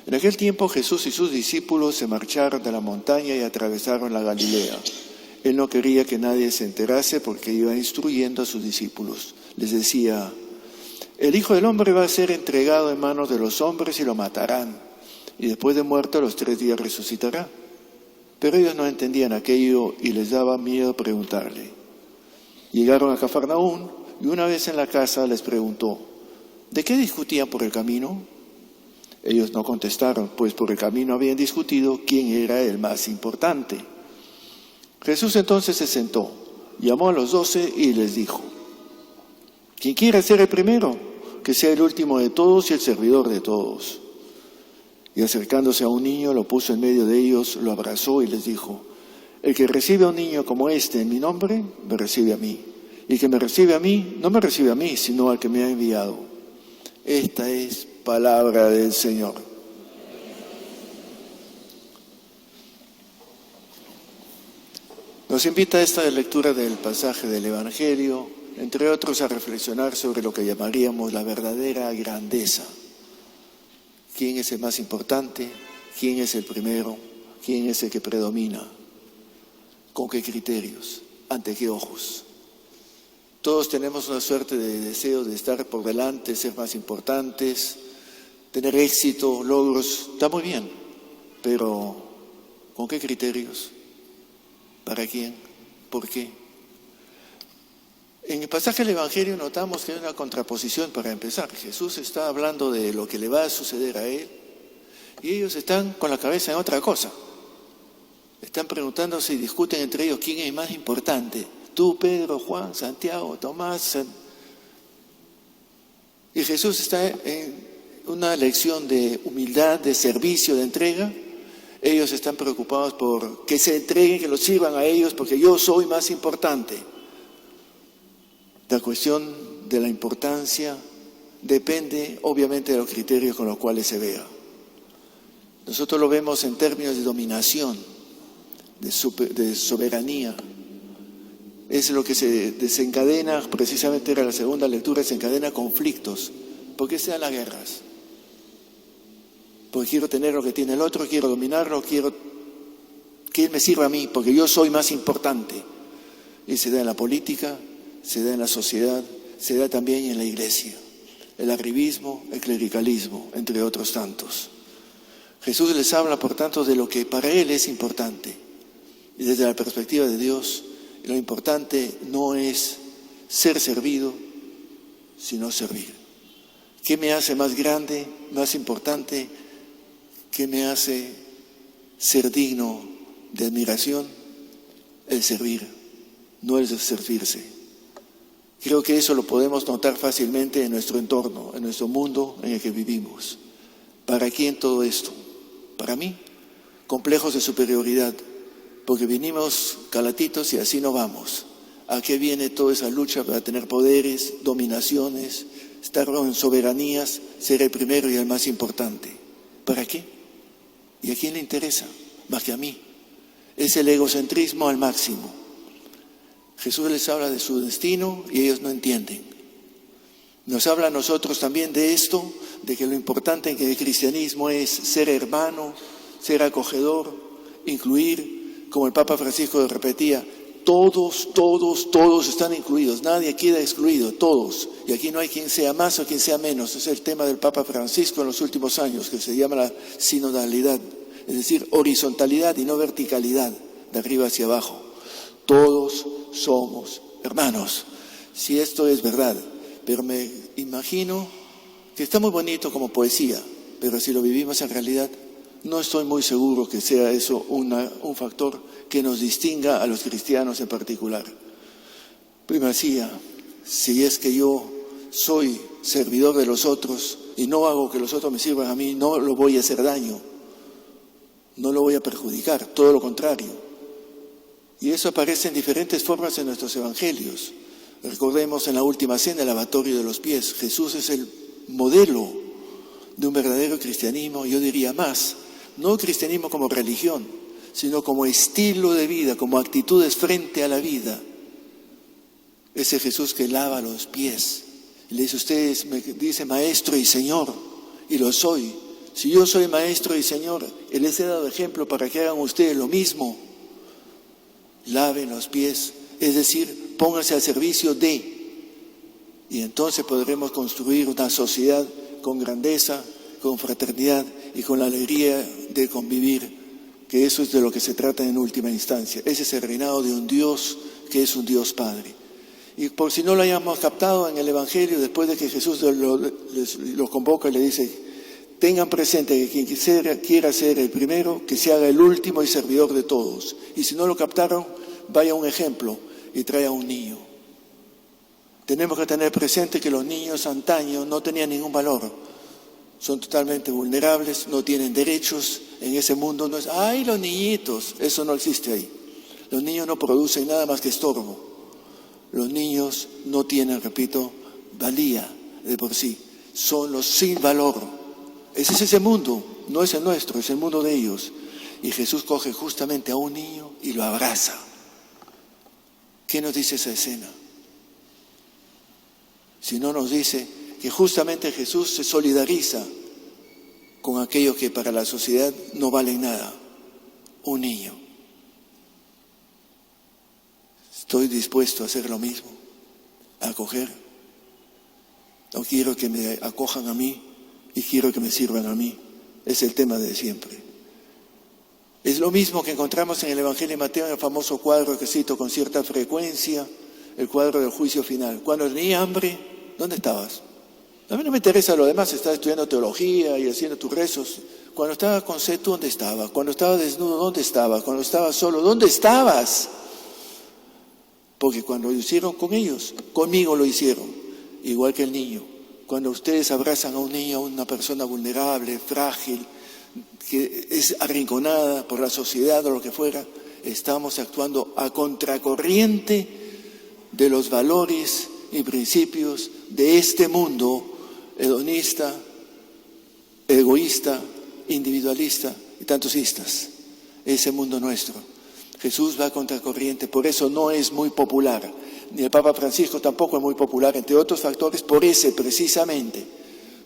En aquel tiempo Jesús y sus discípulos se marcharon de la montaña y atravesaron la Galilea. Él no quería que nadie se enterase porque iba instruyendo a sus discípulos. Les decía: el Hijo del Hombre va a ser entregado en manos de los hombres y lo matarán, y después de muerto a los 3 días resucitará. Pero ellos no entendían aquello y les daba miedo preguntarle. Llegaron a Cafarnaúm y una vez en la casa les preguntó: ¿de qué discutían por el camino? Ellos no contestaron, pues por el camino habían discutido quién era el más importante. Jesús entonces se sentó, llamó a los 12 y les dijo: quien quiera ser el primero, que sea el último de todos y el servidor de todos. Y acercándose a un niño, lo puso en medio de ellos, lo abrazó y les dijo: el que recibe a un niño como este en mi nombre, me recibe a mí. Y el que me recibe a mí, no me recibe a mí, sino al que me ha enviado. Esta es palabra del Señor. Nos invita esta lectura del pasaje del Evangelio, entre otros, a reflexionar sobre lo que llamaríamos la verdadera grandeza. ¿Quién es el más importante? ¿Quién es el primero? ¿Quién es el que predomina? ¿Con qué criterios? ¿Ante qué ojos? Todos tenemos una suerte de deseo de estar por delante, ser más importantes, tener éxito, logros. Está muy bien, pero ¿con qué criterios? ¿Para quién? ¿Por qué? En el pasaje del Evangelio notamos que hay una contraposición para empezar. Jesús está hablando de lo que le va a suceder a él y ellos están con la cabeza en otra cosa. Están preguntándose y discuten entre ellos quién es más importante. Tú, Pedro, Juan, Santiago, Tomás. Y Jesús está en una lección de humildad, de servicio, de entrega. Ellos están preocupados por que se entreguen, que los sirvan a ellos, porque yo soy más importante. La cuestión de la importancia depende, obviamente, de los criterios con los cuales se vea. Nosotros lo vemos en términos de dominación, de soberanía. Es lo que se desencadena, precisamente era la segunda lectura, desencadena conflictos. ¿Por qué se dan las guerras? Porque quiero tener lo que tiene el otro, quiero dominarlo, quiero que él me sirva a mí, porque yo soy más importante. Y se da en la política, se da en la sociedad, se da también en la iglesia. El arribismo, el clericalismo, entre otros tantos. Jesús les habla, por tanto, de lo que para él es importante. Y desde la perspectiva de Dios, lo importante no es ser servido, sino servir. ¿Qué me hace más grande, más importante? ¿Qué me hace ser digno de admiración? El servir, no el servirse. Creo que eso lo podemos notar fácilmente en nuestro entorno, en nuestro mundo en el que vivimos. ¿Para quién todo esto? Para mí, complejos de superioridad, porque vinimos calatitos y así no vamos. ¿A qué viene toda esa lucha para tener poderes, dominaciones, estar en soberanías, ser el primero y el más importante? ¿Para qué? ¿Y a quién le interesa? Más que a mí. Es el egocentrismo al máximo. Jesús les habla de su destino y ellos no entienden. Nos habla a nosotros también de esto, de que lo importante en el cristianismo es ser hermano, ser acogedor, incluir, como el Papa Francisco repetía, todos están incluidos, nadie queda excluido, todos. Y aquí no hay quien sea más o quien sea menos. Es el tema del Papa Francisco en los últimos años, que se llama la sinodalidad, es decir, horizontalidad y no verticalidad, de arriba hacia abajo. Todos somos hermanos, si esto es verdad, pero me imagino que está muy bonito como poesía, pero si lo vivimos en realidad, no estoy muy seguro que sea eso un factor que nos distinga a los cristianos en particular. Primacía, si es que yo soy servidor de los otros y no hago que los otros me sirvan a mí, no lo voy a hacer daño, no lo voy a perjudicar, todo lo contrario. Y eso aparece en diferentes formas en nuestros evangelios. Recordemos en la última cena el lavatorio de los pies. Jesús es el modelo de un verdadero cristianismo, yo diría más, no cristianismo como religión, sino como estilo de vida, como actitudes frente a la vida. Ese Jesús que lava los pies. Y le dice, ustedes me dicen maestro y señor, y lo soy, Si yo soy maestro y Señor, les he dado ejemplo para que hagan ustedes lo mismo. Laven los pies, es decir, pónganse al servicio de. Y entonces podremos construir una sociedad con grandeza, con fraternidad y con la alegría de convivir, que eso es de lo que se trata en última instancia. Ese es el reinado de un Dios que es un Dios Padre. Y por si no lo hayamos captado en el Evangelio, después de que Jesús los convoca y le dice: tengan presente que quien quiera ser el primero, que se haga el último y servidor de todos. Y si no lo captaron, vaya a un ejemplo y traiga a un niño. Tenemos que tener presente que los niños antaño no tenían ningún valor. Son totalmente vulnerables, no tienen derechos. En ese mundo no es, ¡ay, los niñitos! Eso no existe ahí. Los niños no producen nada más que estorbo. Los niños no tienen, repito, valía de por sí. Son los sin valor. Ese es ese mundo, no es el nuestro, es el mundo de ellos. Y Jesús coge justamente a un niño y lo abraza. ¿Qué nos dice esa escena? Si no nos dice que justamente Jesús se solidariza con aquellos que para la sociedad no valen nada. Un niño. Estoy dispuesto a hacer lo mismo, a acoger. No quiero que me acojan a mí y quiero que me sirvan a mí. Es el tema de siempre. Es lo mismo que encontramos en el Evangelio de Mateo, en el famoso cuadro que cito con cierta frecuencia, el cuadro del juicio final. Cuando tenía hambre, ¿dónde estabas? A mí no me interesa lo demás, estás estudiando teología y haciendo tus rezos. Cuando estaba con sed, ¿tú dónde estabas? Cuando estaba desnudo, ¿dónde estabas? Cuando estaba solo, ¿dónde estabas? Porque cuando lo hicieron con ellos, conmigo lo hicieron, igual que el niño. Cuando ustedes abrazan a un niño, a una persona vulnerable, frágil, que es arrinconada por la sociedad o lo que fuera, estamos actuando a contracorriente de los valores y principios de este mundo hedonista, egoísta, individualista y tantos istas. Ese mundo nuestro. Jesús va a contracorriente, por eso no es muy popular. Ni el Papa Francisco tampoco es muy popular, entre otros factores, por ese precisamente.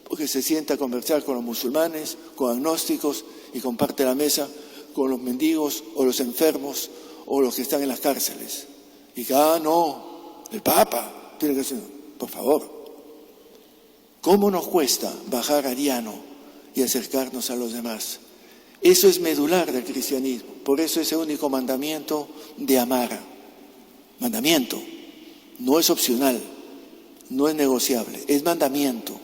Porque se sienta a conversar con los musulmanes, con agnósticos y comparte la mesa con los mendigos o los enfermos o los que están en las cárceles. Y que, no, el Papa tiene que ser, por favor. ¿Cómo nos cuesta bajar ariano y acercarnos a los demás? Eso es medular del cristianismo. Por eso ese único mandamiento de amar. Mandamiento. No es opcional. No es negociable. Es mandamiento.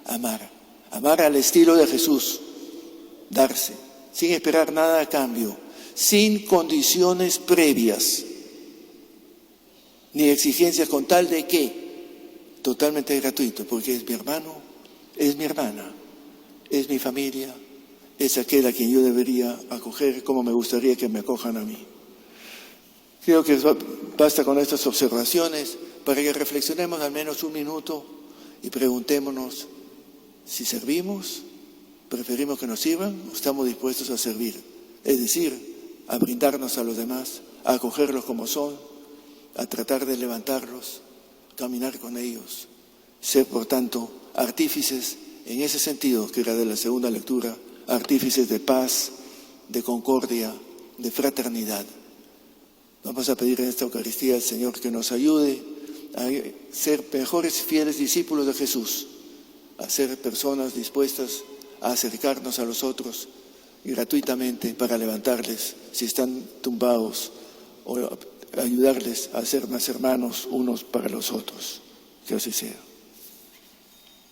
Amar. Amar al estilo de Jesús. Darse. Sin esperar nada a cambio. Sin condiciones previas. Ni exigencias con tal de que. Totalmente gratuito. Porque es mi hermano. Es mi hermana. Es mi familia. Es aquel a quien yo debería acoger como me gustaría que me acojan a mí. Creo que basta con estas observaciones para que reflexionemos al menos un minuto y preguntémonos si servimos, preferimos que nos sirvan o estamos dispuestos a servir. Es decir, a brindarnos a los demás, a acogerlos como son, a tratar de levantarlos, caminar con ellos, ser por tanto artífices en ese sentido que era de la segunda lectura, artífices de paz, de concordia, de fraternidad. Vamos a pedir en esta Eucaristía al Señor que nos ayude a ser mejores y fieles discípulos de Jesús, a ser personas dispuestas a acercarnos a los otros gratuitamente para levantarles si están tumbados o ayudarles a ser más hermanos unos para los otros. Que así sea.